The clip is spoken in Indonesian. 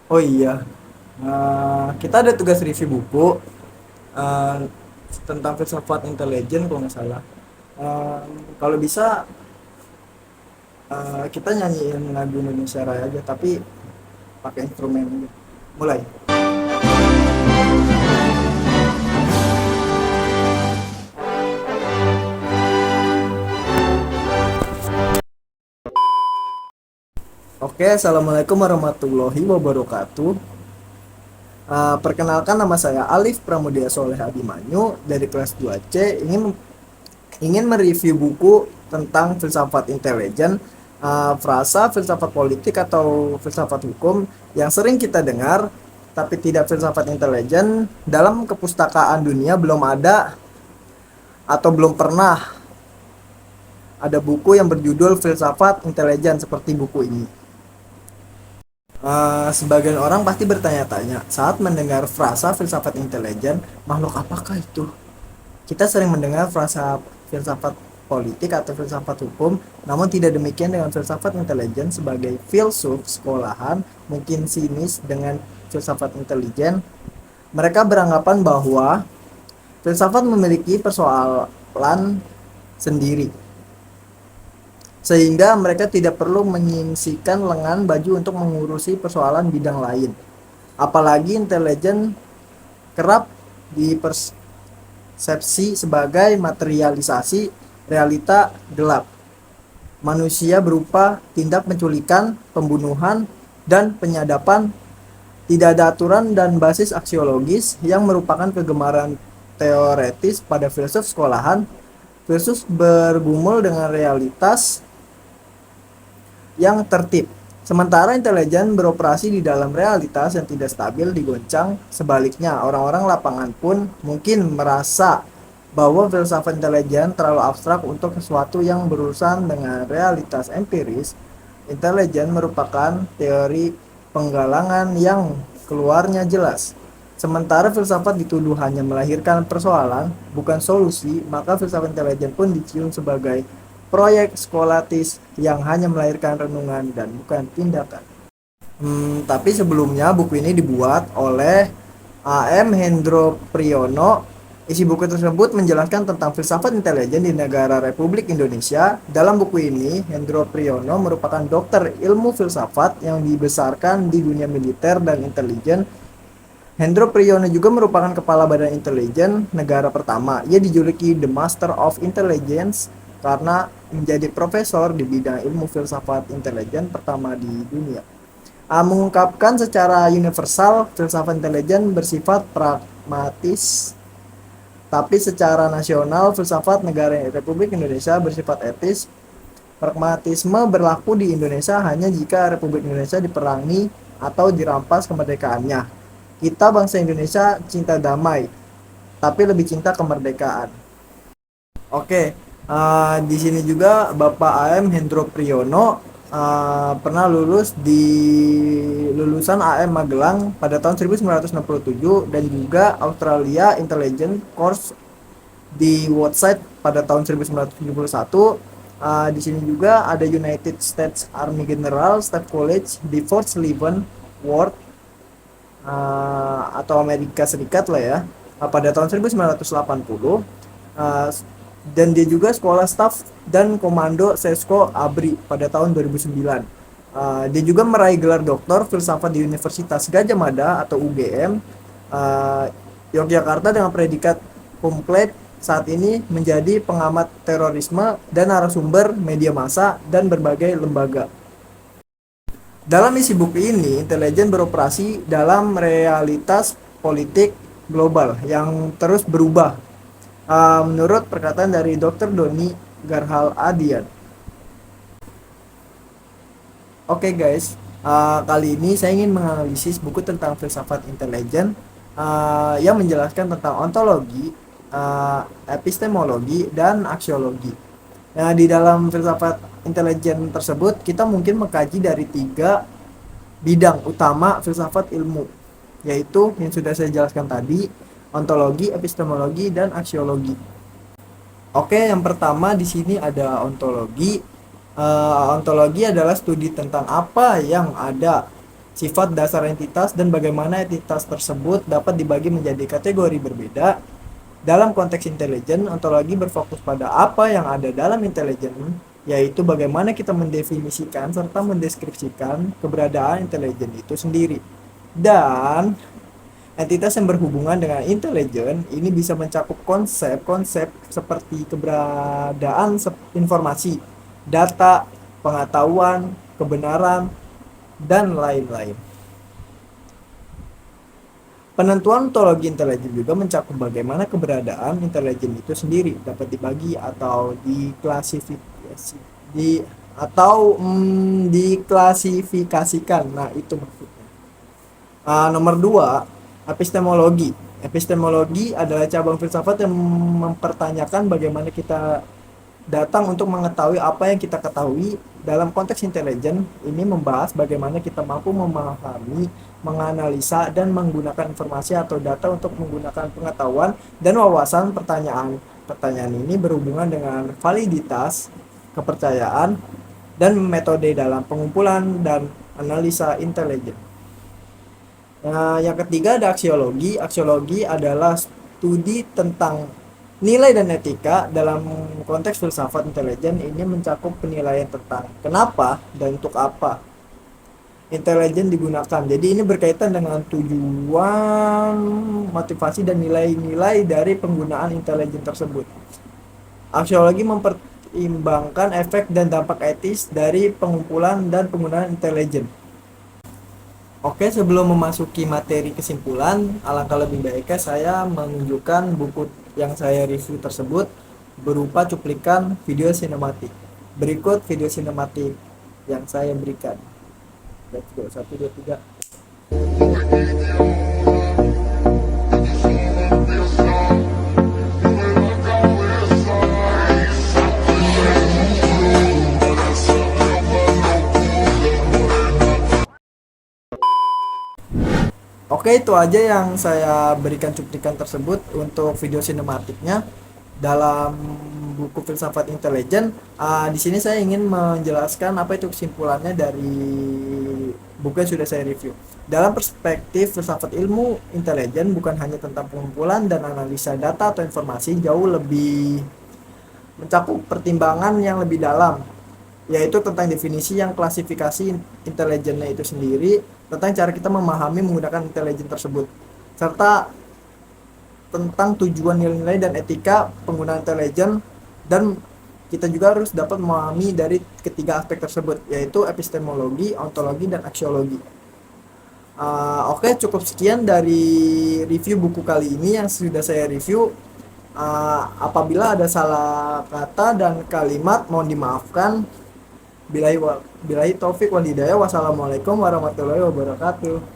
Oh iya, kita ada tugas review buku eh, tentang filsafat intelijen kalau nggak salah. Eh, Kalau bisa kita nyanyiin lagu Indonesia Raya aja, tapi pakai instrumen aja. Mulai. Oke, assalamualaikum warahmatullahi wabarakatuh. Perkenalkan, nama saya Alif Pramudia Soleh Abimanyu dari kelas 2C, ingin mereview buku tentang filsafat intelijen, frasa filsafat politik atau filsafat hukum yang sering kita dengar, tapi tidak filsafat intelijen. Dalam kepustakaan dunia belum ada atau belum pernah ada buku yang berjudul filsafat intelijen seperti buku ini. Sebagian orang pasti bertanya-tanya saat mendengar frasa filsafat intelijen, makhluk apakah itu? Kita sering mendengar frasa filsafat politik atau filsafat hukum, namun tidak demikian dengan filsafat intelijen. Sebagai filsuf sekolahan mungkin sinis dengan filsafat intelijen. Mereka beranggapan bahwa filsafat memiliki persoalan sendiri, sehingga mereka tidak perlu menyingsikan lengan baju untuk mengurusi persoalan bidang lain. Apalagi intelijen kerap dipersepsi sebagai materialisasi realita gelap manusia berupa tindak penculikan, pembunuhan, dan penyadapan. Tidak ada aturan dan basis aksiologis yang merupakan kegemaran teoretis pada filsuf sekolahan. Filsuf bergumul dengan realitas yang tertib. Sementara intelijen beroperasi di dalam realitas yang tidak stabil, digoncang. Sebaliknya, orang-orang lapangan pun mungkin merasa bahwa filsafat intelijen terlalu abstrak untuk sesuatu yang berurusan dengan realitas empiris. Intelijen merupakan teori penggalangan yang keluarnya jelas. Sementara filsafat dituduh hanya melahirkan persoalan, bukan solusi, maka filsafat intelijen pun dicium sebagai proyek skolatis yang hanya melahirkan renungan dan bukan tindakan. Tapi sebelumnya buku ini dibuat oleh A.M. Hendro Priyono. Isi buku tersebut menjelaskan tentang filsafat intelijen di negara Republik Indonesia. Dalam buku ini, Hendro Priyono merupakan dokter ilmu filsafat yang dibesarkan di dunia militer dan intelijen. Hendro Priyono juga merupakan kepala badan intelijen negara pertama. Ia dijuluki The Master of Intelligence karena menjadi profesor di bidang ilmu filsafat intelijen pertama di dunia. Mengungkapkan secara universal, filsafat intelijen bersifat pragmatis, tapi secara nasional, filsafat negara Republik Indonesia bersifat etis. Pragmatisme berlaku di Indonesia hanya jika Republik Indonesia diperangi atau dirampas kemerdekaannya. Kita bangsa Indonesia cinta damai, tapi lebih cinta kemerdekaan. Oke, di sini juga Bapak AM Hendro Priyono pernah lulus di lulusan AM Magelang pada tahun 1967 dan juga Australia Intelligence Course di Woodside pada tahun 1971. Di sini juga ada United States Army General Staff College di Fort Sullivan Worth, atau Amerika Serikat lah ya, pada tahun 1980. uh, dan dia juga sekolah staf dan komando Sesko Abri pada tahun 2009. Dia juga meraih gelar doktor filsafat di Universitas Gajah Mada atau UGM Yogyakarta dengan predikat komplit. Saat ini menjadi pengamat terorisme dan narasumber media massa dan berbagai lembaga. Dalam isi buku ini, intelijen beroperasi dalam realitas politik global yang terus berubah. Menurut perkataan dari Dr. Doni Garhal Adian. Oke guys, kali ini saya ingin menganalisis buku tentang filsafat intelijen yang menjelaskan tentang ontologi, epistemologi, dan aksiologi. Nah, di dalam filsafat intelijen tersebut kita mungkin mengkaji dari tiga bidang utama filsafat ilmu, yaitu yang sudah saya jelaskan tadi, ontologi, epistemologi, dan aksiologi. Oke, yang pertama di sini ada ontologi. Ontologi adalah studi tentang apa yang ada sifat dasar entitas, dan bagaimana entitas tersebut dapat dibagi menjadi kategori berbeda. Dalam konteks intelijen, ontologi berfokus pada apa yang ada dalam intelijen, yaitu bagaimana kita mendefinisikan serta mendeskripsikan keberadaan intelijen itu sendiri. Dan entitas yang berhubungan dengan intelijen ini bisa mencakup konsep-konsep seperti keberadaan informasi, data, pengetahuan, kebenaran, dan lain-lain. Penentuan ontologi intelijen juga mencakup bagaimana keberadaan intelijen itu sendiri dapat dibagi atau diklasifikasi diklasifikasikan. Nah, itu maksudnya. Nomor 2, epistemologi. Epistemologi adalah cabang filsafat yang mempertanyakan bagaimana kita datang untuk mengetahui apa yang kita ketahui. Dalam konteks intelijen, ini membahas bagaimana kita mampu memahami, menganalisa, dan menggunakan informasi atau data untuk menggunakan pengetahuan dan wawasan. Pertanyaan ini berhubungan dengan validitas, kepercayaan, dan metode dalam pengumpulan dan analisa intelijen. Yang ketiga ada aksiologi. Aksiologi adalah studi tentang nilai dan etika. Dalam konteks filsafat intelijen ini mencakup penilaian tentang kenapa dan untuk apa intelijen digunakan. Jadi ini berkaitan dengan tujuan, motivasi, dan nilai-nilai dari penggunaan intelijen tersebut. Aksiologi mempertimbangkan efek dan dampak etis dari pengumpulan dan penggunaan intelijen. Oke, sebelum memasuki materi kesimpulan, alangkah lebih baiknya saya menunjukkan buku yang saya review tersebut berupa cuplikan video sinematik. Berikut video sinematik yang saya berikan. Let's go, 1, 2, 3. Oke, itu aja yang saya berikan cuplikan tersebut untuk video sinematiknya dalam buku Filsafat Intelijen. Di sini saya ingin menjelaskan apa itu kesimpulannya dari buku yang sudah saya review. Dalam perspektif filsafat ilmu intelijen bukan hanya tentang pengumpulan dan analisa data atau informasi, jauh lebih mencakup pertimbangan yang lebih dalam, yaitu tentang definisi yang klasifikasi intelijennya itu sendiri, tentang cara kita memahami menggunakan intelijen tersebut, serta tentang tujuan, nilai-nilai, dan etika penggunaan intelijen. Dan kita juga harus dapat memahami dari ketiga aspek tersebut, yaitu epistemologi, ontologi, dan aksiologi. Oke, cukup sekian dari review buku kali ini yang sudah saya review. Apabila ada salah kata dan kalimat mohon dimaafkan. Bilahi taufik wal hidayah. Wassalamualaikum warahmatullahi wabarakatuh.